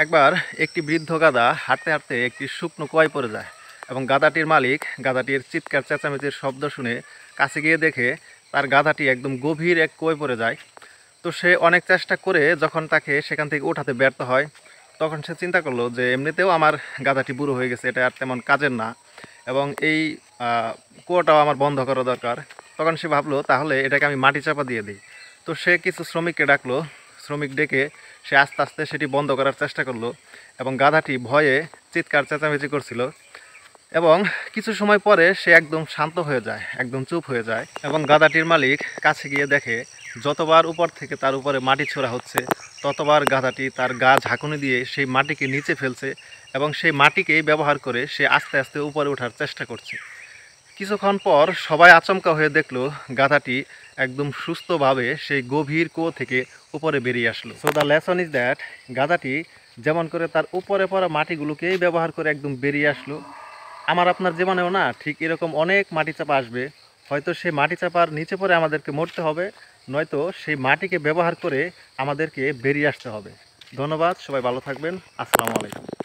একবার একটি বৃদ্ধ গাধা হাঁটতে হাঁটতে একটি শুকনো কুয়ায় পড়ে যায় এবং গাধাটির মালিক গাধাটির চিৎকার চেঁচামেচির শব্দ শুনে কাছে গিয়ে দেখে তার গাধাটি একদম গভীর এক কুয়ায় পড়ে যায়। তো সে অনেক চেষ্টা করে যখন তাকে সেখান থেকে ওঠাতে ব্যর্থ হয়, তখন সে চিন্তা করলো যে এমনিতেও আমার গাধাটি বুড়ো হয়ে গেছে, এটা আর তেমন কাজের না, এবং এই কুয়োটাও আমার বন্ধ করা দরকার। তখন সে ভাবলো তাহলে এটাকে আমি মাটি চাপা দিয়ে দিই। তো সে কিছু শ্রমিককে ডাকলো, শ্রমিক ডেকে সে আস্তে আস্তে সেটি বন্ধ করার চেষ্টা করলো এবং গাধাটি ভয়ে চিৎকার চেঁচামেচি করছিল। এবং কিছু সময় পরে সে একদম শান্ত হয়ে যায়, একদম চুপ হয়ে যায় এবং গাধাটির মালিক কাছে গিয়ে দেখে যতবার উপর থেকে তার উপরে মাটি ছোড়া হচ্ছে ততবার গাধাটি তার গা ঝাঁকুনি দিয়ে সেই মাটিকে নিচে ফেলছে এবং সেই মাটিকেই ব্যবহার করে সে আস্তে আস্তে উপরে ওঠার চেষ্টা করছে। কিছুক্ষণ পর সবাই আচমকা হয়ে দেখলো গাধাটি একদম সুস্থভাবে সেই গভীর কুয়ো থেকে উপরে বেরিয়ে আসলো। So the lesson is that গাধাটি যেমন করে তার উপরে পড়া মাটিগুলোকেই ব্যবহার করে একদম বেরিয়ে আসলো, আমার আপনার জীবনেও না ঠিক এরকম অনেক মাটি চাপা আসবে। হয়তো সেই মাটি চাপার নিচে পড়ে আমাদেরকে মরতে হবে, নয়তো সেই মাটিকে ব্যবহার করে আমাদেরকে বেরিয়ে আসতে হবে। ধন্যবাদ, সবাই ভালো থাকবেন। আসসালামু আলাইকুম।